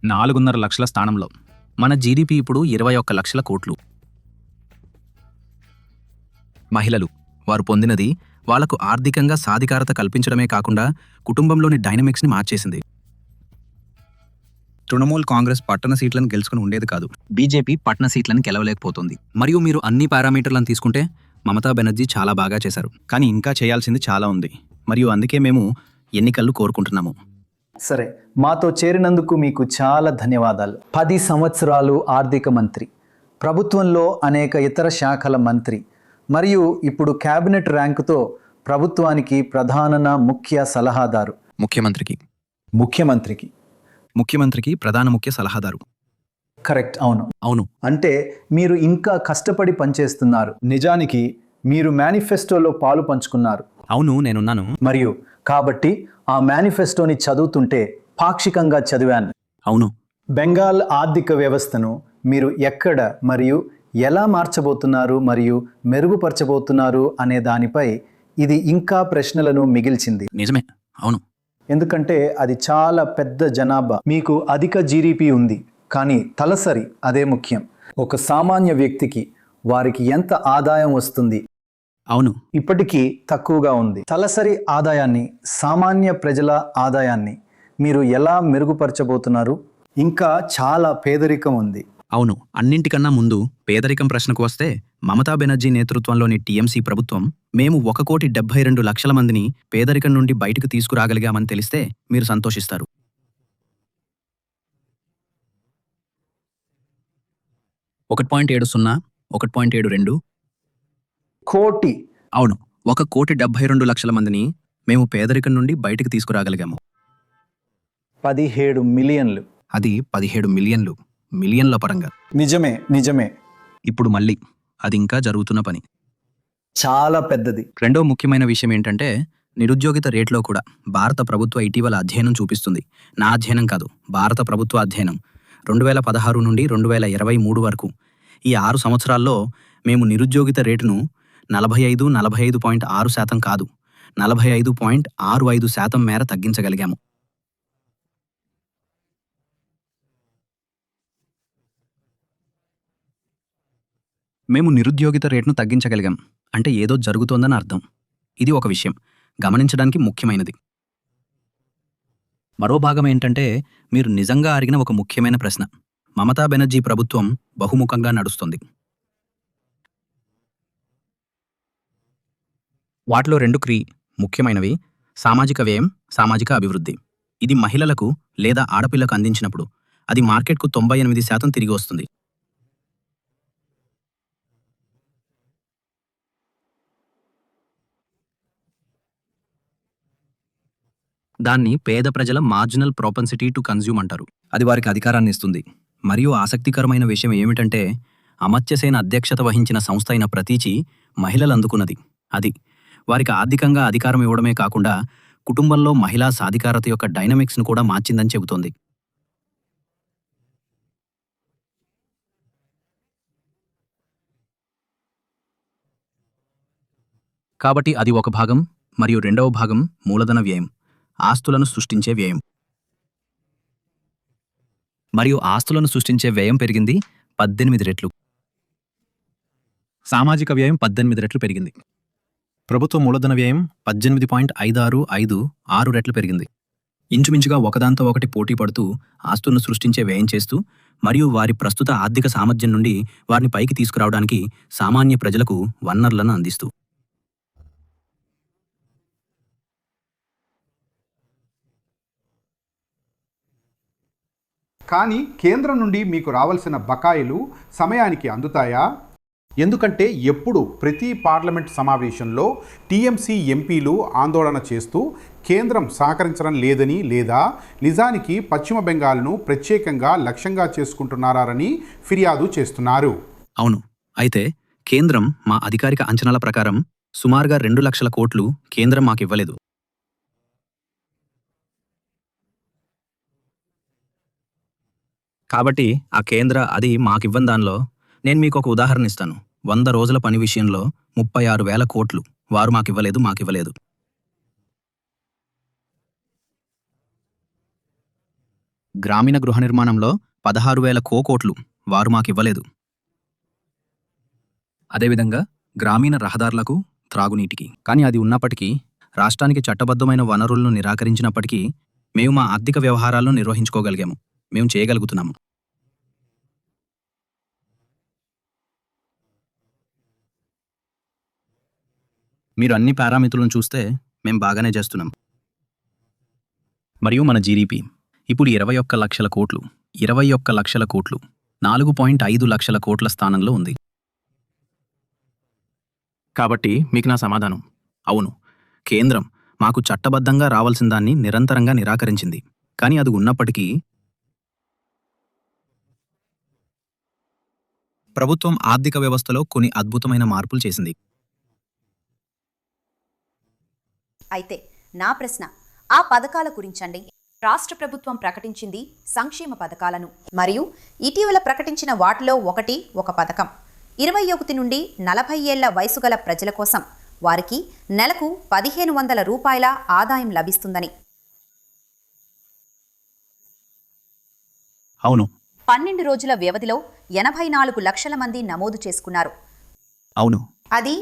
4.5 లక్షల స్థానంలో. మన జీడీపీ ఇప్పుడు 21 లక్షల కోట్లు. మహిళలు వారు పొందినది వాళ్లకు ఆర్థికంగా సాధికారత కల్పించడమే కాకుండా కుటుంబంలోని డైనమిక్స్ని మార్చేసింది. తృణమూల్ కాంగ్రెస్ పట్టణ సీట్లను గెలుచుకుని ఉండేది కాదు. బీజేపీ పట్టణ సీట్లను గెలవలేకపోతుంది. మరియు మీరు అన్ని పారామీటర్లను తీసుకుంటే మమతా బెనర్జీ చాలా బాగా చేశారు. కానీ ఇంకా చేయాల్సింది చాలా ఉంది. మరియు అందుకే మేము ఎన్నికలు కోరుకుంటున్నాము. సరే, మాతో చేరినందుకు మీకు చాలా ధన్యవాదాలు. 10 సంవత్సరాలు ఆర్థిక మంత్రి, ప్రభుత్వంలో అనేక ఇతర శాఖల మంత్రి, మరియు ఇప్పుడు క్యాబినెట్ ర్యాంకుతో ప్రభుత్వానికి ప్రధాన ముఖ్య సలహాదారు. ముఖ్యమంత్రికి ప్రధాన ముఖ్య సలహాదారు. కరెక్ట్, అవును. అంటే మీరు ఇంకా కష్టపడి పనిచేస్తున్నారు. నిజానికి మీరు మేనిఫెస్టోలో పాలు పంచుకున్నారు. అవును, నేనున్నాను. మరియు కాబట్టి ఆ మేనిఫెస్టోని చదువుతుంటే పాక్షికంగా చదివాను. అవును. బెంగాల్ ఆర్థిక వ్యవస్థను మీరు ఎక్కడ మరియు ఎలా మార్చబోతున్నారు మరియు మెరుగుపరచబోతున్నారు అనే దానిపై ఇది ఇంకా ప్రశ్నలను మిగిల్చింది. నిజమే, అవును. ఎందుకంటే అది చాలా పెద్ద జనాభా. మీకు అధిక జీడీపీ ఉంది, కానీ తలసరి అదే ముఖ్యం. ఒక సామాన్య వ్యక్తికి వారికి ఎంత ఆదాయం వస్తుంది? అవును, ఇప్పటికీ తక్కువగా ఉంది. తలసరి ఆదాయాన్ని, సామాన్య ప్రజల ఆదాయాన్ని మీరు ఎలా మెరుగుపరచబోతున్నారు? ఇంకా చాలా పేదరికం ఉంది. అవును. అన్నింటికన్నా ముందు పేదరికం ప్రశ్నకు వస్తే మమతా బెనర్జీ నేతృత్వంలోని టీఎంసీ ప్రభుత్వం మేము 1,72,00,000 మందిని పేదరికం నుండి బయటకు తీసుకురాగలిగామని తెలిస్తే మీరు సంతోషిస్తారు. 1.70, 1.72 కోటి. అవును, 1,72,00,000 మందిని మేము పేదరికం నుండి బయటకు తీసుకురాగలిగాము. 17 మిలియన్లు. అది 17 మిలియన్లు, మిలియన్ల పరంగా. నిజమే. ఇప్పుడు మళ్ళీ అది ఇంకా జరుగుతున్న పని. చాలా పెద్దది. రెండో ముఖ్యమైన విషయం ఏంటంటే నిరుద్యోగిత రేట్లో కూడా భారత ప్రభుత్వ ఇటీవల అధ్యయనం చూపిస్తుంది. నా అధ్యయనం కాదు, భారత ప్రభుత్వ అధ్యయనం. 2016 నుండి 2023 వరకు ఈ 6 సంవత్సరాల్లో మేము నిరుద్యోగిత రేటును 45.6% కాదు, 45.65% మేర తగ్గించగలిగాము. మేము నిరుద్యోగిత రేటును తగ్గించగలిగాం అంటే ఏదో జరుగుతోందని అర్థం. ఇది ఒక విషయం గమనించడానికి ముఖ్యమైనది. మరో భాగం ఏంటంటే మీరు నిజంగా అడిగిన ఒక ముఖ్యమైన ప్రశ్న. మమతా బెనర్జీ ప్రభుత్వం బహుముఖంగా నడుస్తుంది. వాటిలో 2 ముఖ్యమైనవి: సామాజిక వ్యయం, సామాజిక అభివృద్ధి. ఇది మహిళలకు లేదా ఆడపిల్లకు అందించినప్పుడు అది మార్కెట్కు 98% తిరిగి వస్తుంది. దాన్ని పేద ప్రజల మార్జినల్ ప్రొపెన్సిటీ టు కన్జ్యూమ్ అంటారు. అది వారికి అధికారాన్ని ఇస్తుంది. మరియు ఆసక్తికరమైన విషయం ఏమిటంటే అమర్త్యసేన అధ్యక్షత వహించిన సంస్థ అయిన ప్రతీచి మహిళలు అందుకున్నది. అది వారికి ఆర్థికంగా అధికారం ఇవ్వడమే కాకుండా కుటుంబంలో మహిళా సాధికారత యొక్క డైనమిక్స్ను కూడా మార్చిందని చెబుతోంది. కాబట్టి అది ఒక భాగం. మరియు రెండవ భాగం మూలధన వ్యయం, ఆస్తులను సృష్టించే వ్యయం. మరియు ఆస్తులను సృష్టించే వ్యయం పెరిగింది 18 రెట్లు. సామాజిక వ్యయం 18 రెట్లు పెరిగింది. ప్రభుత్వ మూలధన వ్యయం 18.566 రెట్లు పెరిగింది. ఇంచుమించుగా ఒకదాంతో ఒకటి పోటీ పడుతూ ఆస్తులను సృష్టించే వ్యయం చేస్తూ మరియు వారి ప్రస్తుత ఆర్థిక సామర్థ్యం నుండి వారిని పైకి తీసుకురావడానికి సామాన్య ప్రజలకు వనరులను అందిస్తూ. కానీ కేంద్రం నుండి మీకు రావాల్సిన బకాయిలు సమయానికి అందుతాయా? ఎందుకంటే ఎప్పుడు ప్రతి పార్లమెంట్ సమావేశంలో టీఎంసీ ఎంపీలు ఆందోళన చేస్తూ కేంద్రం సహకరించడం లేదని లేదా నిజానికి పశ్చిమ బెంగాల్ను ప్రత్యేకంగా లక్ష్యంగా చేసుకుంటున్నారని ఫిర్యాదు చేస్తున్నారు. అవును, అయితే కేంద్రం మా అధికారిక అంచనాల ప్రకారం సుమారుగా 2 లక్షల కోట్లు కేంద్రం మాకివ్వలేదు. కాబట్టి ఆ కేంద్ర అది మాకివ్వని దానిలో నేను మీకు ఒక ఉదాహరణ ఇస్తాను. 100 రోజుల పని విషయంలో 36,000 కోట్లు వారు మాకివ్వలేదు. గ్రామీణ గృహ నిర్మాణంలో 16,000 కోట్లు వారు మాకివ్వలేదు. అదేవిధంగా గ్రామీణ రహదారులకు, త్రాగునీటికి. కానీ అది ఉన్నప్పటికీ, రాష్ట్రానికి చట్టబద్ధమైన వనరులను నిరాకరించినప్పటికీ మేము మా ఆర్థిక వ్యవహారాలను నిర్వహించుకోగలిగాము. మేము చేయగలుగుతున్నాము. మీరు అన్ని పారామితులను చూస్తే మేం బాగానే చేస్తున్నాం. మరియు మన జీడీపీ ఇప్పుడు 21 లక్షల కోట్లు, 21 లక్షల కోట్లు, 4.5 లక్షల కోట్ల స్థానంలో ఉంది. కాబట్టి మీకు నా సమాధానం అవును, కేంద్రం మాకు చట్టబద్ధంగా రావాల్సిన దాన్ని నిరంతరంగా నిరాకరించింది. కానీ అది ఉన్నప్పటికీ ప్రభుత్వం ఆర్థిక వ్యవస్థలో కొన్ని అద్భుతమైన మార్పులు చేసింది. అయితే నా ప్రశ్న ఆ పథకాల గురించండి. రాష్ట్ర ప్రభుత్వం ప్రకటించింది సంక్షేమ పథకాలను, మరియు ఇటీవల ప్రకటించిన వాటిలో ఒక పథకం 21 నుండి 40 ఏళ్ల వయసు గల ప్రజల కోసం వారికి నెలకు 1,500 రూపాయల ఆదాయం లభిస్తుందని. అవును 12 రోజుల వ్యవధిలో 84 లక్షల మంది నమోదు చేసుకున్నారు. అవును అది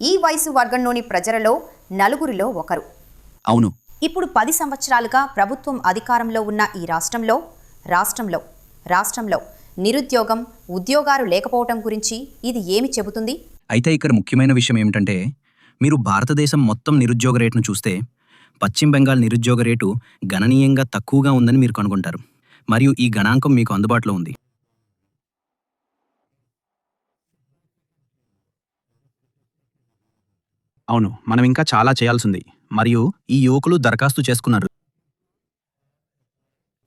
ఈ వయసు వర్గంలోని ప్రజలలో 4 ఒకరు. అవును ఇప్పుడు 10 సంవత్సరాలుగా ప్రభుత్వం అధికారంలో ఉన్న ఈ రాష్ట్రంలో నిరుద్యోగం, ఉద్యోగాలు లేకపోవటం గురించి ఇది ఏమి చెబుతుంది? అయితే ఇక్కడ ముఖ్యమైన విషయం ఏమిటంటే, మీరు భారతదేశం మొత్తం నిరుద్యోగ రేటును చూస్తే పశ్చిమ బెంగాల్ నిరుద్యోగ రేటు గణనీయంగా తక్కువగా ఉందని మీరు కనుగొంటారు. మరియు ఈ గణాంకం మీకు అందుబాటులో ఉంది. అవును, మనం ఇంకా చాలా చేయాల్సింది. మరియు ఈ యువకులు దరఖాస్తు చేసుకున్నారు.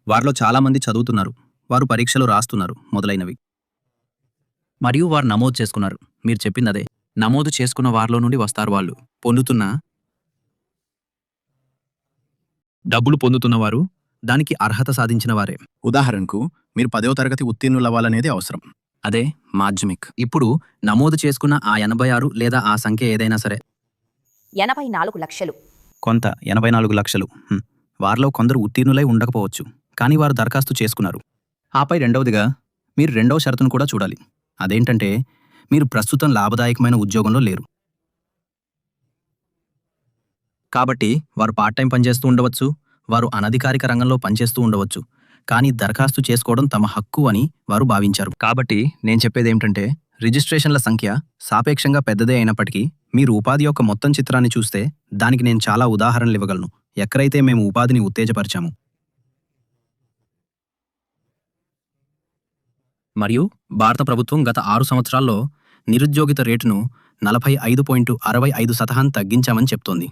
వారిలో చాలా మంది చదువుతున్నారు, వారు పరీక్షలు రాస్తున్నారు మొదలైనవి. మరియు వారు నమోదు చేసుకున్నారు. మీరు చెప్పిందదే, నమోదు చేసుకున్న వారిలో నుండి వస్తారు వాళ్ళు. డబ్బులు పొందుతున్నవారు దానికి అర్హత సాధించిన వారే. ఉదాహరణకు మీరు 10వ తరగతి ఉత్తీర్ణులవ్వాలనేది అవసరం. అదే మాధ్యమిక్. ఇప్పుడు నమోదు చేసుకున్న ఆ 86 లేదా ఆ సంఖ్య ఏదైనా సరే, 84 లక్షలు. కొంత 84 లక్షలు. వారిలో కొందరు ఉత్తీర్ణులై ఉండకపోవచ్చు, కానీ వారు దరఖాస్తు చేసుకున్నారు. ఆపై రెండవదిగా మీరు రెండవ షరతును కూడా చూడాలి. అదేంటంటే, మీరు ప్రస్తుతం లాభదాయకమైన ఉద్యోగంలో లేరు. కాబట్టి వారు పార్ట్ టైం పనిచేస్తూ ఉండవచ్చు, వారు అనధికారిక రంగంలో పనిచేస్తూ ఉండవచ్చు, కానీ దరఖాస్తు చేసుకోవడం తమ హక్కు అని వారు భావించారు. కాబట్టి నేను చెప్పేదేమిటంటే, రిజిస్ట్రేషన్ల సంఖ్య సాపేక్షంగా పెద్దదే అయినప్పటికీ మీరు ఉపాధి యొక్క మొత్తం చిత్రాన్ని చూస్తే దానికి నేను చాలా ఉదాహరణలు ఇవ్వగలను ఎక్కడైతే మేము ఉపాధిని ఉత్తేజపరిచాము. మరియు భారత ప్రభుత్వం గత 6 సంవత్సరాల్లో నిరుద్యోగిత రేటును 45.65% తగ్గించామని చెప్తోంది.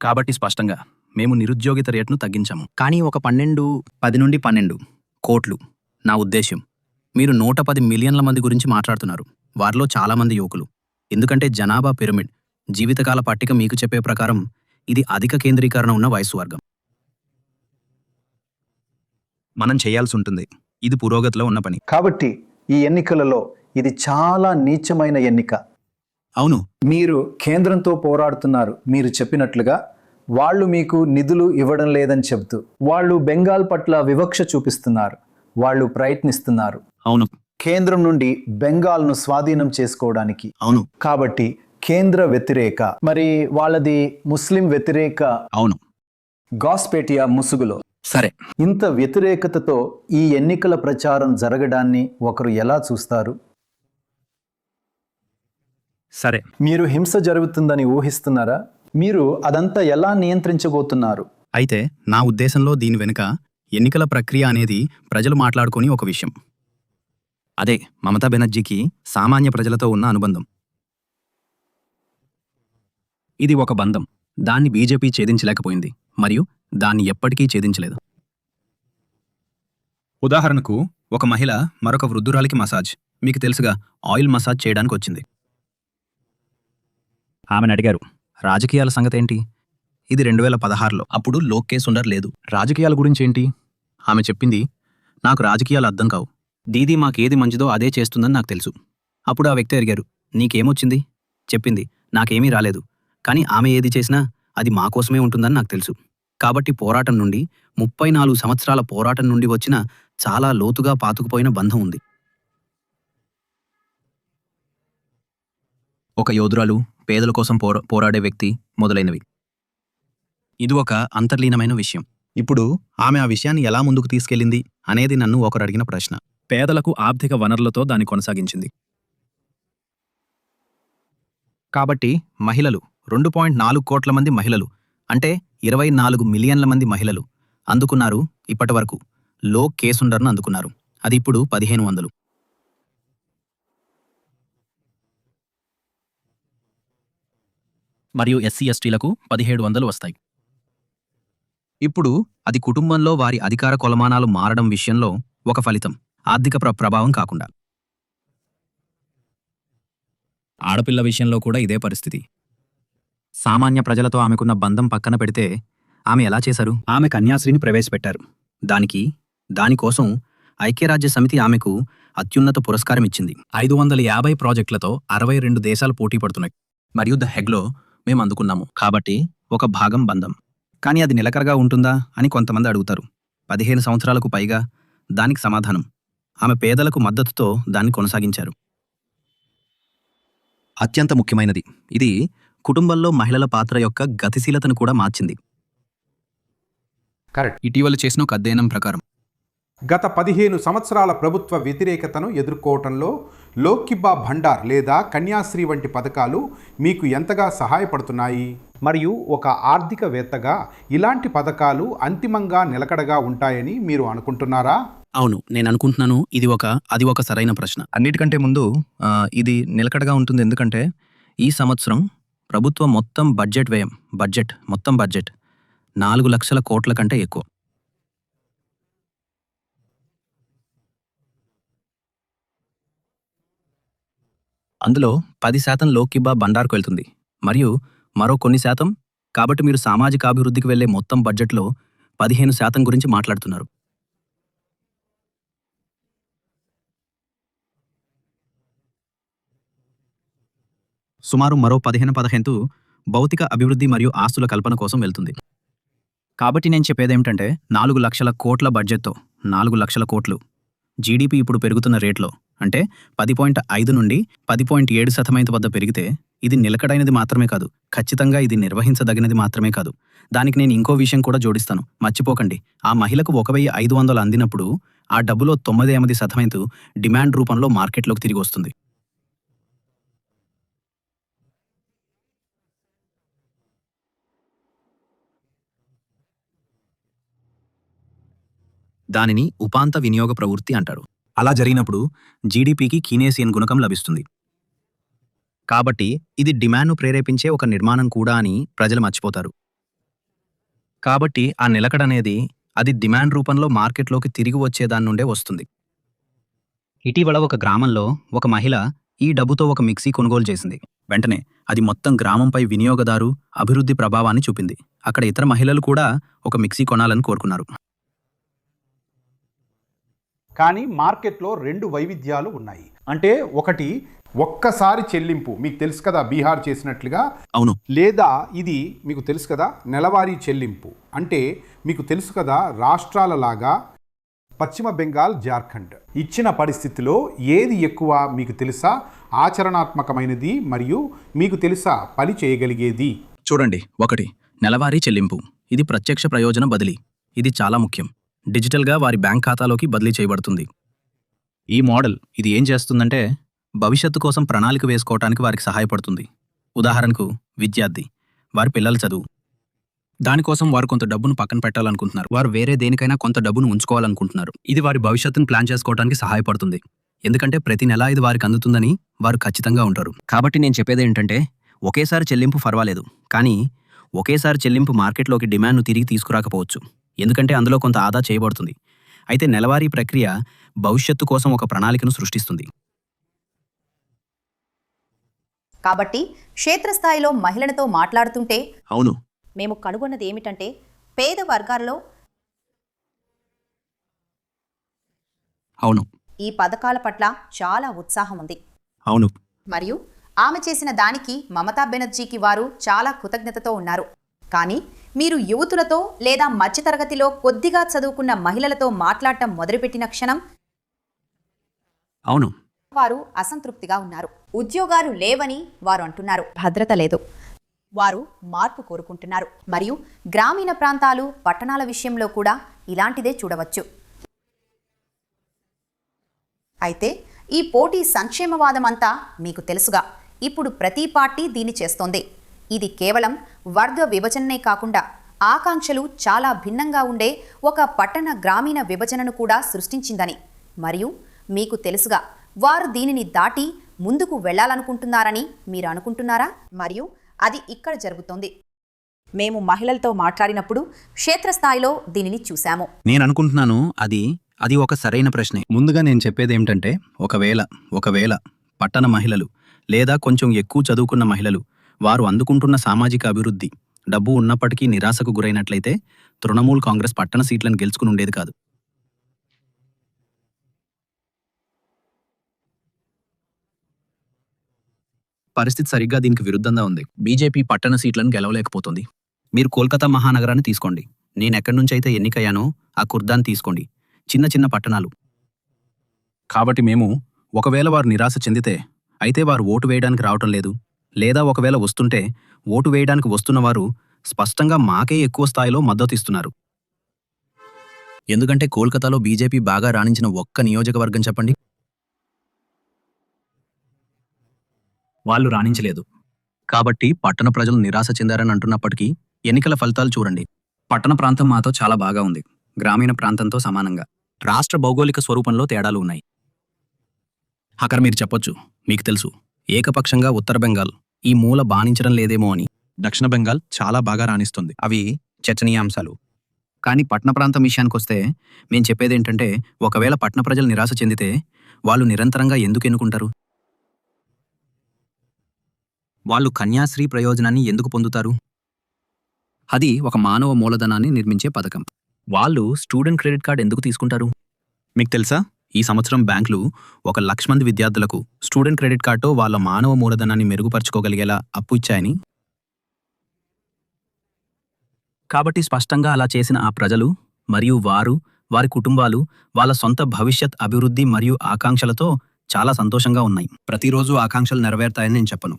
కాబట్టి స్పష్టంగా మేము నిరుద్యోగిత రేటును తగ్గించాము. కానీ ఒక 10 నుండి 12 కోట్లు. నా ఉద్దేశ్యం, మీరు 110 మిలియన్ల మంది గురించి మాట్లాడుతున్నారు. వారిలో చాలామంది యువకులు. ఎందుకంటే జనాభా పిరమిడ్ జీవితకాల పట్టిక మీకు చెప్పే ప్రకారం ఇది అధిక కేంద్రీకరణ ఉన్న వయసు వర్గం. మనం చేయాల్సి ఉంటుంది. ఇది పురోగతిలో ఉన్న పని. కాబట్టి ఈ ఎన్నికలలో ఇది చాలా నీచమైన ఎన్నిక. అవును, మీరు కేంద్రంతో పోరాడుతున్నారు. మీరు చెప్పినట్లుగా వాళ్ళు మీకు నిధులు ఇవ్వడం లేదని చెబుతూ వాళ్ళు బెంగాల్ పట్ల వివక్ష చూపిస్తున్నారు. వాళ్ళు ప్రయత్నిస్తున్నారు అవును, కేంద్రం నుండి బెంగాల్ను స్వాధీనం చేసుకోవడానికి. అవును, కాబట్టి కేంద్ర వ్యతిరేక, మరి వాళ్ళది ముస్లిం వ్యతిరేక. అవును, గాస్పేటియా ముసుగులో. సరే, ఇంత వ్యతిరేకతతో ఈ ఎన్నికల ప్రచారం జరగడాన్ని ఒకరు ఎలా చూస్తారు? సరే, మీరు హింస జరుగుతుందని ఊహిస్తున్నారా? మీరు అదంతా ఎలా నియంత్రించబోతున్నారు? అయితే నా ఉద్దేశంలో దీని వెనుక ఎన్నికల ప్రక్రియ అనేది ప్రజలు మాట్లాడుకొని ఒక విషయం. అదే మమతా బెనర్జీకి సామాన్య ప్రజలతో ఉన్న అనుబంధం. ఇది ఒక బంధం. దాన్ని బీజేపీ ఛేదించలేకపోయింది మరియు దాన్ని ఎప్పటికీ ఛేదించలేదు. ఉదాహరణకు, ఒక మహిళ మరొక వృద్ధురాలికి మసాజ్, మీకు తెలుసుగా, ఆయిల్ మసాజ్ చేయడానికి వచ్చింది. ఆమెను అడిగారు, రాజకీయాల సంగతేంటి? ఇది 2016లో. అప్పుడు లోకేష్ సుందర్ లేదు. రాజకీయాల గురించేంటి? ఆమె చెప్పింది, నాకు రాజకీయాలు అర్థం కావు. దీదీ మాకేది మంచిదో అదే చేస్తుందని నాకు తెలుసు. అప్పుడు ఆ వ్యక్తి అడిగారు, నీకేమొచ్చింది? చెప్పింది, నాకేమీ రాలేదు, కానీ ఆమె ఏది చేసినా అది మా కోసమే ఉంటుందని నాకు తెలుసు. కాబట్టి పోరాటం నుండి 34 సంవత్సరాల పోరాటం నుండి వచ్చిన చాలా లోతుగా పాతుకుపోయిన బంధం ఉంది. ఒక యోధురాలు, పేదల కోసం పోరాడే వ్యక్తి మొదలైనవి. ఇది ఒక అంతర్లీనమైన విషయం. ఇప్పుడు ఆమె ఆ విషయాన్ని ఎలా ముందుకు తీసుకెళ్ళింది అనేది నన్ను ఒకరు అడిగిన ప్రశ్న. పేదలకు ఆర్థిక వనరులతో దాన్ని కొనసాగించింది. కాబట్టి మహిళలు 2.4 కోట్ల మంది మహిళలు, అంటే 24 మిలియన్ల మంది మహిళలు అందుకున్నారు. ఇప్పటి వరకు లో కేసుండర్ను అందుకున్నారు. అది ఇప్పుడు 1500. మరియు ఎస్సీ ఎస్టీలకు 1700 వస్తాయి. ఇప్పుడు అది కుటుంబంలో వారి అధికార కొలమానాలు మారడం విషయంలో ఒక ఫలితం, ఆర్థిక ప్రభావం కాకుండా. ఆడపిల్ల విషయంలో కూడా ఇదే పరిస్థితి. సామాన్య ప్రజలతో ఆమెకున్న బంధం పక్కన పెడితే ఆమె ఎలా చేశారు? ఆమె కన్యాశ్రీని ప్రవేశపెట్టారు. దానికోసం ఐక్యరాజ్య సమితి ఆమెకు అత్యున్నత పురస్కారం ఇచ్చింది. 550 ప్రాజెక్టులతో 62 దేశాలు పోటీ పడుతున్నాయి. మరియు ద హెగ్లో మేము అందుకున్నాము. కాబట్టి ఒక భాగం బంధం. కానీ అది నిలకడగా ఉంటుందా అని కొంతమంది అడుగుతారు. 15 సంవత్సరాలకు పైగా దానికి సమాధానం, ఆమె పేదలకు మద్దతుతో దాన్ని కొనసాగించారు. అత్యంత ముఖ్యమైనది, ఇది కుటుంబంలో మహిళల పాత్ర యొక్క గతిశీలతను కూడా మార్చింది. కరెక్ట్. ఇటీవల చేసిన ఒక అధ్యయనం ప్రకారం గత 15 సంవత్సరాల ప్రభుత్వ వ్యతిరేకతను ఎదుర్కోవటంలో లోక్కిబ్బా భండార్ లేదా కన్యాశ్రీ వంటి పథకాలు మీకు ఎంతగా సహాయపడుతున్నాయి? మరియు ఒక ఆర్థికవేత్తగా ఇలాంటి పథకాలు అంతిమంగా నిలకడగా ఉంటాయని మీరు అనుకుంటున్నారా? అవును, నేను అనుకుంటున్నాను. అది ఒక సరైన ప్రశ్న. అన్నిటికంటే ముందు ఇది నిలకడగా ఉంటుంది. ఎందుకంటే ఈ సంవత్సరం ప్రభుత్వం మొత్తం బడ్జెట్ 4 లక్షల కోట్ల కంటే ఎక్కువ. అందులో 10% లోక్కిబ్బా భండార్కు వెళ్తుంది మరియు మరో కొన్ని శాతం. కాబట్టి మీరు సామాజిక అభివృద్ధికి వెళ్లే మొత్తం బడ్జెట్లో 15% గురించి మాట్లాడుతున్నారు. సుమారు మరో 15% భౌతిక అభివృద్ధి మరియు ఆస్తుల కల్పన కోసం వెళ్తుంది. కాబట్టి నేను చెప్పేదేమిటంటే 4 లక్షల కోట్ల బడ్జెట్తో 4 లక్షల కోట్లు జీడీపీ ఇప్పుడు పెరుగుతున్న రేట్లో, అంటే 10.5 నుండి 10.7% వద్ద పెరిగితే ఇది నిలకడైనది మాత్రమే కాదు, ఖచ్చితంగా ఇది నిర్వహించదగినది మాత్రమే కాదు. దానికి నేను ఇంకో విషయం కూడా జోడిస్తాను. మర్చిపోకండి, ఆ మహిళకు 1500 అందినప్పుడు ఆ డబ్బులో 98% డిమాండ్ రూపంలో మార్కెట్లోకి తిరిగి వస్తుంది. దానిని ఉపాంత వినియోగ ప్రవృత్తి అంటారు. అలా జరిగినప్పుడు జీడీపీకి కీనేసియన్ గుణకం లభిస్తుంది. కాబట్టి ఇది డిమాండ్ను ప్రేరేపించే ఒక నిర్మాణం కూడా అని ప్రజలు మర్చిపోతారు. కాబట్టి ఆ నిలకడనేది అది డిమాండ్ రూపంలో మార్కెట్లోకి తిరిగి వచ్చేదాని నుండే వస్తుంది. ఇటీవల ఒక గ్రామంలో ఒక మహిళ ఈ డబ్బుతో ఒక మిక్సీ కొనుగోలు చేసింది. వెంటనే అది మొత్తం గ్రామంపై వినియోగదారు అభివృద్ధి ప్రభావాన్ని చూపింది. అక్కడ ఇతర మహిళలు కూడా ఒక మిక్సీ కొనాలని కోరుకున్నారు. కానీ మార్కెట్లో 2 వైవిధ్యాలు ఉన్నాయి. అంటే ఒకటి ఒక్కసారి చెల్లింపు, మీకు తెలుసు కదా బీహార్ చేసినట్లుగా. అవును. లేదా ఇది మీకు తెలుసు కదా నెలవారీ చెల్లింపు. అంటే మీకు తెలుసు కదా రాష్ట్రాల లాగా పశ్చిమ బెంగాల్, జార్ఖండ్. ఇచ్చిన పరిస్థితిలో ఏది ఎక్కువ మీకు తెలుసా? ఆచరణాత్మకమైనది మరియు మీకు తెలుసా పని చేయగలిగేది? చూడండి, 1 నెలవారీ చెల్లింపు. ఇది ప్రత్యక్ష ప్రయోజన బదిలీ. ఇది చాలా ముఖ్యం. డిజిటల్గా వారి బ్యాంక్ ఖాతాలోకి బదిలీ చేయబడుతుంది. ఈ మోడల్ ఇది ఏం చేస్తుందంటే భవిష్యత్తు కోసం ప్రణాళిక వేసుకోవటానికి వారికి సహాయపడుతుంది. ఉదాహరణకు విద్యార్థి, వారి పిల్లల చదువు, దానికోసం వారు కొంత డబ్బును పక్కన పెట్టాలనుకుంటున్నారు. వారు వేరే దేనికైనా కొంత డబ్బును ఉంచుకోవాలనుకుంటున్నారు. ఇది వారి భవిష్యత్తును ప్లాన్ చేసుకోవడానికి సహాయపడుతుంది. ఎందుకంటే ప్రతి నెల ఇది వారికి అందుతుందని వారు ఖచ్చితంగా ఉంటారు. కాబట్టి నేను చెప్పేది ఏంటంటే ఒకేసారి చెల్లింపు పర్వాలేదు, కానీ ఒకేసారి చెల్లింపు మార్కెట్లోకి డిమాండ్ను తిరిగి తీసుకురాకపోవచ్చు, ఎందుకంటే అందులో కొంత ఆదా చేయబడుతుంది. అయితే నెలవారీ ప్రక్రియ భవిష్యత్తు కోసం ఒక ప్రణాళికను సృష్టిస్తుంది. కాబట్టి క్షేత్రస్థాయిలో మహిళలతో మాట్లాడుతుంటే అవును, మేము కనుగొన్నది ఏమిటంటే పేద వర్గాల్లో అవును, ఈ పథకాల పట్ల చాలా ఉత్సాహం ఉంది. అవును. మరియు ఆమె చేసిన దానికి మమతా బెనర్జీకి వారు చాలా కృతజ్ఞతతో ఉన్నారు. కానీ మీరు యువతులతో లేదా మధ్యతరగతిలో కొద్దిగా చదువుకున్న మహిళలతో మాట్లాడటం మొదలుపెట్టిన క్షణం అవును, వారు అసంతృప్తిగా ఉన్నారు. ఉద్యోగాలు లేవని వారు అంటున్నారు. భద్రత లేదు. వారు మార్పు కోరుకుంటున్నారు. మరియు గ్రామీణ ప్రాంతాలు, పట్టణాల విషయంలో కూడా ఇలాంటిదే చూడవచ్చు. అయితే ఈ పోటీ సంక్షేమవాదం అంతా మీకు తెలుసుగా. ఇప్పుడు ప్రతి పార్టీ దీన్ని చేస్తోంది. ఇది కేవలం వర్గ విభజననే కాకుండా ఆకాంక్షలు చాలా భిన్నంగా ఉండే ఒక పట్టణ గ్రామీణ విభజనను కూడా సృష్టించిందని. మరియు మీకు తెలుసుగా, వారు దీనిని దాటి ముందుకు వెళ్ళాలనుకుంటున్నారని మీరు అనుకుంటున్నారా? మరియు అది ఇక్కడ జరుగుతోంది. మేము మహిళలతో మాట్లాడినప్పుడు క్షేత్రస్థాయిలో దీనిని చూశాము. నేను అనుకుంటున్నాను అది ఒక సరైన ప్రశ్నే. ముందుగా నేను చెప్పేది ఏమిటంటే, ఒకవేళ పట్టణ మహిళలు లేదా కొంచెం ఎక్కువ చదువుకున్న మహిళలు వారు అందుకుంటున్న సామాజిక అభివృద్ధి, డబ్బు ఉన్నప్పటికీ నిరాశకు గురైనట్లయితే తృణమూల్ కాంగ్రెస్ పట్టణ సీట్లను గెలుచుకుని ఉండేది కాదు. పరిస్థితి సరిగ్గా దీనికి విరుద్ధంగా ఉంది. బీజేపీ పట్టణ సీట్లను గెలవలేకపోతుంది. మీరు కోల్కతా మహానగరాన్ని తీసుకోండి. నేనెక్కడి నుంచైతే ఎన్నికయ్యానో ఆ కుర్దాన్ని తీసుకోండి. చిన్న చిన్న పట్టణాలు. కాబట్టి ఒకవేళ వారు నిరాశ చెందితే, అయితే వారు ఓటు వేయడానికి రావటం లేదు, లేదా ఒకవేళ వస్తుంటే ఓటు వేయడానికి వస్తున్నవారు స్పష్టంగా మాకే ఎక్కువ స్థాయిలో మద్దతు ఇస్తున్నారు. ఎందుకంటే కోల్కతాలో బీజేపీ బాగా రాణించిన ఒక్క నియోజకవర్గం చెప్పండి. వాళ్ళు రాణించలేదు. కాబట్టి పట్టణ ప్రజలు నిరాశ చెందారని అంటున్నప్పటికీ ఎన్నికల ఫలితాలు చూడండి. పట్టణ ప్రాంతం మాతో చాలా బాగా ఉంది, గ్రామీణ ప్రాంతంతో సమానంగా. రాష్ట్ర భౌగోళిక స్వరూపంలో తేడాలు ఉన్నాయి. అక్కడ మీరు చెప్పొచ్చు, మీకు తెలుసు, ఏకపక్షంగా ఉత్తర బెంగాల్ ఈ మూల బాణించడం లేదేమో అని. దక్షిణ బెంగాల్ చాలా బాగా రాణిస్తుంది. అవి చర్చనీయాంశాలు. కానీ పట్టణ ప్రాంతం విషయానికొస్తే మేం చెప్పేదేంటంటే, ఒకవేళ పట్టణ ప్రజలు నిరాశ చెందితే వాళ్ళు నిరంతరంగా ఎందుకు ఎన్నుకుంటారు? వాళ్ళు కన్యాశ్రీ ప్రయోజనాన్ని ఎందుకు పొందుతారు? అది ఒక మానవ మూలధనాన్ని నిర్మించే పథకం. వాళ్ళు స్టూడెంట్ క్రెడిట్ కార్డ్ ఎందుకు తీసుకుంటారు? మీకు తెలుసా, ఈ సంవత్సరం బ్యాంకులు 1,00,000 మంది విద్యార్థులకు స్టూడెంట్ క్రెడిట్ కార్డుతో వాళ్ళ మానవ మూలధనాన్ని మెరుగుపరుచుకోగలిగేలా అప్పు ఇచ్చాయని. కాబట్టి స్పష్టంగా అలా చేసిన ఆ ప్రజలు మరియు వారి కుటుంబాలు వాళ్ళ సొంత భవిష్యత్ అభివృద్ధి మరియు ఆకాంక్షలతో చాలా సంతోషంగా ఉన్నాయి. ప్రతిరోజు ఆకాంక్షలు నెరవేరుతాయని నేను చెప్పను.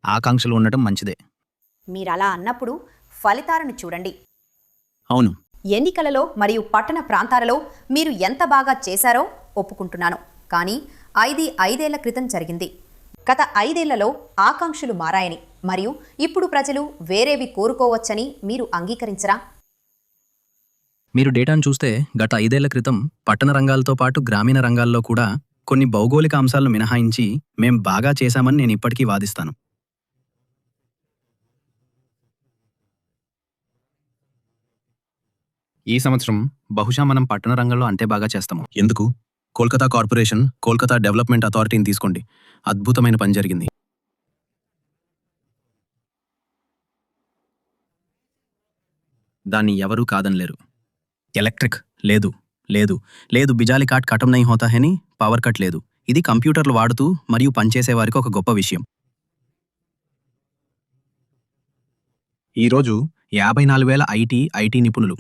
ఆకాంక్షలు ఉండటం మంచిదే. మీరలా అన్నప్పుడు ఫలితాలను చూడండి. అవును, ఎన్నికలలో మరియు పట్టణ ప్రాంతాలలో మీరు ఎంత బాగా చేశారో ఒప్పుకుంటున్నాను. కానీ 5 ఏళ్ల క్రితం జరిగింది. గత 5 ఏళ్లలో ఆకాంక్షలు మారాయని మరియు ఇప్పుడు ప్రజలు వేరేవి కోరుకోవచ్చని మీరు అంగీకరించరా? మీరు డేటాను చూస్తే గత 5 ఏళ్ల క్రితం పట్టణ రంగాలతో పాటు గ్రామీణ రంగాల్లో కూడా కొన్ని భౌగోళిక అంశాలను మినహాయించి మేం బాగా చేశామని నేను ఇప్పటికీ వాదిస్తాను. ఈ సంవత్సరం బహుశా మనం పట్టణ రంగంలో అంతే బాగా చేస్తాము. ఎందుకు? కోల్కతా కార్పొరేషన్, కోల్కతా డెవలప్మెంట్ అథారిటీని తీసుకోండి. అద్భుతమైన పని జరిగింది. దాన్ని ఎవరూ కాదనలేరు. ఎలక్ట్రిక్ లేదు, బిజాలి కాట్ కటం నహీ హోతా హై అని పవర్ కట్ లేదు. ఇది కంప్యూటర్లు వాడుతూ మరియు పనిచేసే వారికి ఒక గొప్ప విషయం. ఈరోజు 54,000 ఐటీ నిపుణులు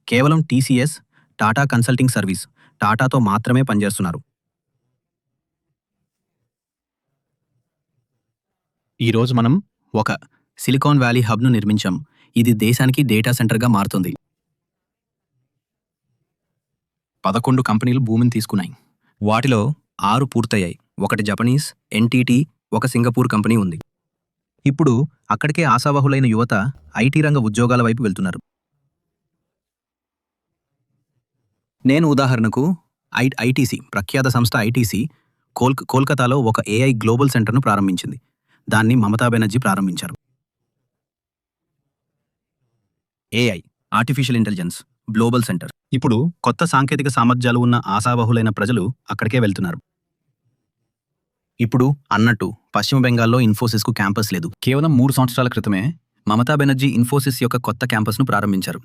కేవలం టీసీఎస్, టాటా కన్సల్టింగ్ సర్వీస్, టాటాతో మాత్రమే పనిచేస్తున్నారు. ఈరోజు మనం ఒక సిలికాన్ వ్యాలీ హబ్ను నిర్మించాం. ఇది దేశానికి డేటా సెంటర్గా మారుతుంది. 11 కంపెనీలు భూమిని తీసుకున్నాయి. వాటిలో 6 పూర్తయ్యాయి. ఒకటి జపనీస్, ఎన్టీటీ, ఒక సింగపూర్ కంపెనీ ఉంది. ఇప్పుడు అక్కడికే ఆశావహులైన యువత ఐటీ రంగ ఉద్యోగాల వైపు వెళ్తున్నారు. నేను ఉదాహరణకు ఐటీసీ, ప్రఖ్యాత సంస్థ ఐటీసీ కోల్కతాలో ఒక ఏఐ గ్లోబల్ సెంటర్ను ప్రారంభించింది. దాన్ని మమతా బెనర్జీ ప్రారంభించారు. AI, artificial intelligence global centre. ఇప్పుడు కొత్త సాంకేతిక సామర్థ్యాలు ఉన్న ఆశావహులైన ప్రజలు అక్కడికే వెళ్తున్నారు. ఇప్పుడు అన్నట్టు పశ్చిమ బెంగాల్లో ఇన్ఫోసిస్కు క్యాంపస్ లేదు. కేవలం 3 సంవత్సరాల క్రితమే మమతా బెనర్జీ ఇన్ఫోసిస్ యొక్క కొత్త క్యాంపస్ను ప్రారంభించారు.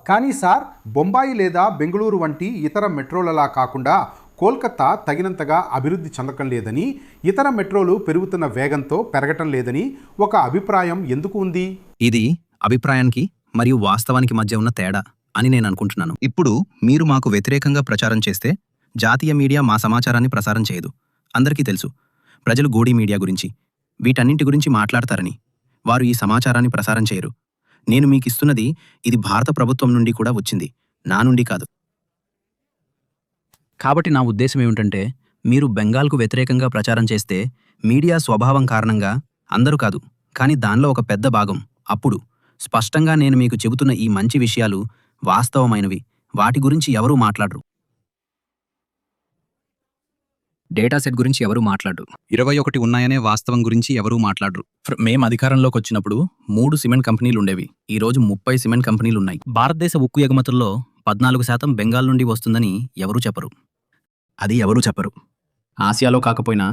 కానీ సార్, బొంబాయి లేదా బెంగళూరు వంటి ఇతర మెట్రోలలా కాకుండా కోల్కతా తగినంతగా అభివృద్ధి చెందటం లేదని, ఇతర మెట్రోలు పెరుగుతున్న వేగంతో పెరగటం లేదని ఒక అభిప్రాయం ఎందుకు ఉంది? ఇది అభిప్రాయానికి మరియు వాస్తవానికి మధ్య ఉన్న తేడా అని నేను అనుకుంటున్నాను. ఇప్పుడు మీరు మాకు వ్యతిరేకంగా ప్రచారం చేస్తే జాతీయ మీడియా మా సమాచారాన్ని ప్రసారం చేయదు. అందరికీ తెలుసు ప్రజలు గోడీ మీడియా గురించి, వీటన్నింటి గురించి మాట్లాడతారని. వారు ఈ సమాచారాన్ని ప్రసారం చేయరు. నేను మీకిస్తున్నది ఇది భారత ప్రభుత్వం నుండి కూడా వచ్చింది, నా నుండి కాదు. కాబట్టి నా ఉద్దేశం ఏమిటంటే, మీరు బెంగాల్కు వ్యతిరేకంగా ప్రచారం చేస్తే మీడియా స్వభావం కారణంగా అందరూ కాదు, కానీ దానిలో ఒక పెద్ద భాగం అప్పుడు స్పష్టంగా నేను మీకు చెబుతున్న ఈ మంచి విషయాలు వాస్తవమైనవి, వాటి గురించి ఎవరూ మాట్లాడరు. డేటా సెట్ గురించి ఎవరూ మాట్లాడరు. 21 ఉన్నాయనే వాస్తవం గురించి ఎవరూ మాట్లాడరు. మేం అధికారంలోకి వచ్చినప్పుడు 3 సిమెంట్ కంపెనీలు ఉండేవి. ఈరోజు 30 సిమెంట్ కంపెనీలు ఉన్నాయి. భారతదేశ ఉక్కు ఎగుమతుల్లో 14% బెంగాల్ నుండి వస్తుందని ఎవరూ చెప్పరు. అది ఎవరూ చెప్పరు. ఆసియాలో కాకపోయినా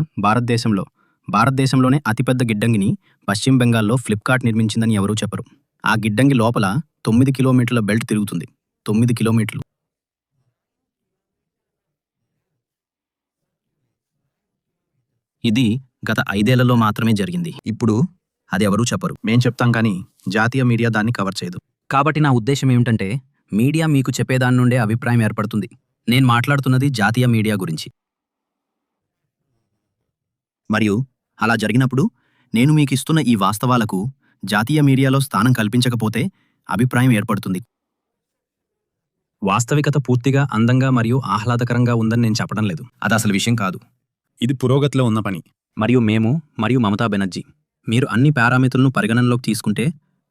భారతదేశంలోనే అతిపెద్ద గిడ్డంగిని పశ్చిమ బెంగాల్లో ఫ్లిప్కార్ట్ నిర్మించిందని ఎవరూ చెప్పరు. ఆ గిడ్డంగి లోపల 9 కిలోమీటర్ల బెల్ట్ తిరుగుతుంది. 9 కిలోమీటర్లు. ఇది గత 5 ఏళ్లలో మాత్రమే జరిగింది. ఇప్పుడు అది ఎవరూ చెప్పరు. మేం చెప్తాం కానీ జాతీయ మీడియా దాన్ని కవర్ చేయదు. కాబట్టి నా ఉద్దేశం ఏమిటంటే, మీడియా మీకు చెప్పేదాని నుండే అభిప్రాయం ఏర్పడుతుంది. నేను మాట్లాడుతున్నది జాతీయ మీడియా గురించి. మరియు అలా జరిగినప్పుడు నేను మీకు ఇస్తున్న ఈ వాస్తవాలకు జాతీయ మీడియాలో స్థానం కల్పించకపోతే అభిప్రాయం ఏర్పడుతుంది. వాస్తవికత పూర్తిగా అందంగా మరియు ఆహ్లాదకరంగా ఉందని నేను చెప్పడం లేదు. అది అసలు విషయం కాదు. ఇది పురోగతిలో ఉన్న పని. మరియు మేము మరియు మమతా బెనర్జీ, మీరు అన్ని పారామితులను పరిగణనలోకి తీసుకుంటే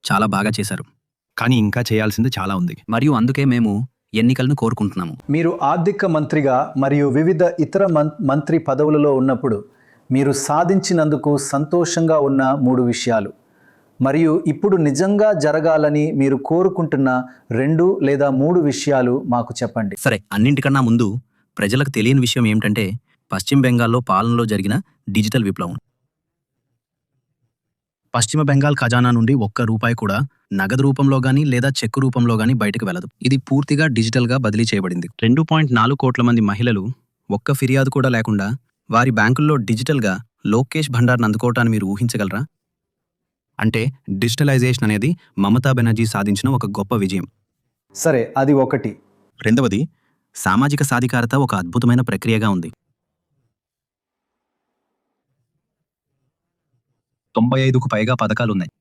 చాలా బాగా చేశారు. కానీ ఇంకా చేయాల్సింది చాలా ఉంది. మరియు అందుకే మేము ఎన్నికలను కోరుకుంటున్నాము. మీరు ఆర్థిక మంత్రిగా మరియు వివిధ ఇతర మంత్రి పదవులలో ఉన్నప్పుడు మీరు సాధించినందుకు సంతోషంగా ఉన్న 3 విషయాలు, మరియు ఇప్పుడు నిజంగా జరగాలని మీరు కోరుకుంటున్న 2 లేదా 3 విషయాలు మాకు చెప్పండి. సరే, అన్నింటికన్నా ముందు ప్రజలకు తెలియని విషయం ఏమిటంటే, పశ్చిమ బెంగాల్లో పాలనలో జరిగిన డిజిటల్ విప్లవం. పశ్చిమ బెంగాల్ ఖజానా నుండి ₹1 కూడా నగదు రూపంలో గానీ లేదా చెక్కు రూపంలో గానీ బయటకు వెళ్ళదు. ఇది పూర్తిగా డిజిటల్గా బదిలీ చేయబడింది. 2.4 కోట్ల మంది మహిళలు ఒక్క ఫిర్యాదు కూడా లేకుండా వారి బ్యాంకుల్లో డిజిటల్గా లోకేష్ భండార్ను అందుకోవటాన్ని మీరు ఊహించగలరా? అంటే డిజిటలైజేషన్ అనేది మమతా బెనర్జీ సాధించిన ఒక గొప్ప విజయం. సరే, అది ఒకటి. రెండవది, సామాజిక సాధికారత ఒక అద్భుతమైన ప్రక్రియగా ఉంది. 95కు పైగా పథకాలున్నాయి.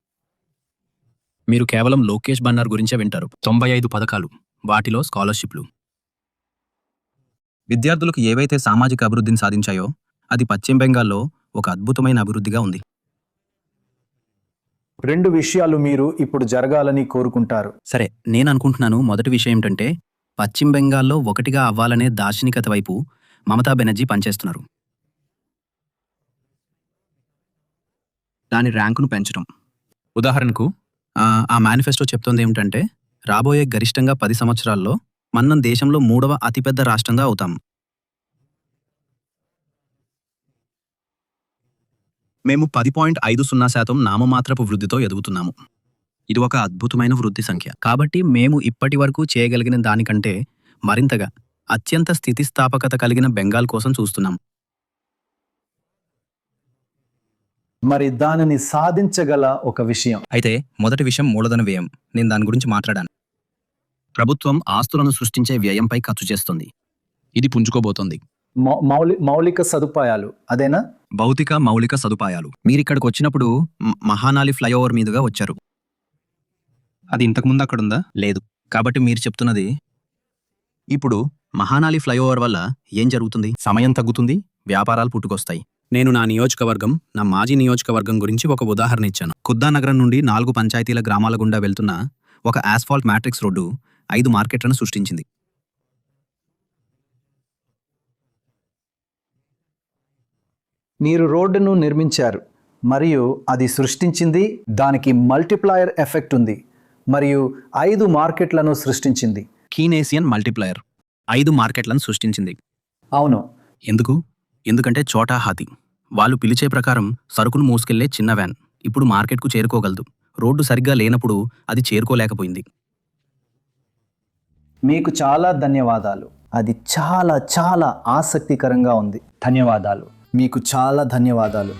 మీరు కేవలం లోకేష్ భండార్ గురించే వింటారు. 95 పథకాలు, వాటిలో స్కాలర్షిప్లు. విద్యార్థులకు ఏవైతే సామాజిక అభివృద్ధిని సాధించాయో అది పశ్చిమ బెంగాల్లో ఒక అద్భుతమైన అభివృద్ధిగా ఉంది. 2 విషయాలు మీరు ఇప్పుడు జరగాలని కోరుకుంటారు. సరే, నేను అనుకుంటున్నాను మొదటి విషయం ఏంటంటే, పశ్చిమ బెంగాల్లో ఒకటిగా అవ్వాలనే దార్శనికత వైపు మమతా బెనర్జీ పనిచేస్తున్నారు. దాని ర్యాంకును పెంచడం. ఉదాహరణకు ఆ మేనిఫెస్టో చెప్తోంది ఏమిటంటే, రాబోయే గరిష్టంగా 10 సంవత్సరాల్లో మనం దేశంలో 3వ అతిపెద్ద రాష్ట్రంగా అవుతాం. మేము 10.50% నామమాత్రపు వృద్ధితో ఎదుగుతున్నాము. ఇది ఒక అద్భుతమైన వృద్ధి సంఖ్య. కాబట్టి మేము ఇప్పటి వరకు చేయగలిగిన దానికంటే మరింతగా అత్యంత స్థితిస్థాపకత కలిగిన బెంగాల్ కోసం చూస్తున్నాం. మరి దానిని సాధించగల ఒక విషయం. అయితే మొదటి విషయం మూలధన వ్యయం. నేను దాని గురించి మాట్లాడాను. ప్రభుత్వం ఆస్తులను సృష్టించే వ్యయంపై ఖర్చు చేస్తుంది. ఇది పుంజుకోబోతోంది. మౌలిక సదుపాయాలు అదేనా? భౌతిక మౌలిక సదుపాయాలు. మీరిక్కడికి వచ్చినప్పుడు మహానాలి ఫ్లైఓవర్ మీదుగా వచ్చారు. అది ఇంతకుముందు అక్కడుందా? లేదు. కాబట్టి మీరు చెప్తున్నది, ఇప్పుడు మహానాలి ఫ్లైఓవర్ వల్ల ఏం జరుగుతుంది? సమయం తగ్గుతుంది, వ్యాపారాలు పుట్టుకొస్తాయి. నేను నా నియోజకవర్గం, నా మాజీ నియోజకవర్గం గురించి ఒక ఉదాహరణ ఇచ్చాను. ఖుద్దా నగరం నుండి 4 పంచాయతీల గ్రామాల గుండా వెళ్తున్న ఒక ఆస్ఫాల్ట్ మ్యాట్రిక్స్ రోడ్డు 5 మార్కెట్లను సృష్టించింది. మీరు రోడ్డును నిర్మించారు మరియు అది సృష్టించింది. దానికి మల్టిప్లయర్ ఎఫెక్ట్ ఉంది మరియు 5 మార్కెట్లను సృష్టించింది. కీనేసియన్ మల్టిప్లయర్ 5 మార్కెట్లను సృష్టించింది. అవును. ఎందుకు? ఎందుకంటే చోటా హాతి, వాళ్ళు పిలిచే ప్రకారం సరుకులు మోసుకెళ్లే చిన్న వ్యాన్ ఇప్పుడు మార్కెట్కు చేరుకోగలదు. రోడ్డు సరిగ్గా లేనప్పుడు అది చేరుకోలేకపోయింది. మీకు చాలా ధన్యవాదాలు. అది చాలా చాలా ఆసక్తికరంగా ఉంది. ధన్యవాదాలు. మీకు చాలా ధన్యవాదాలు.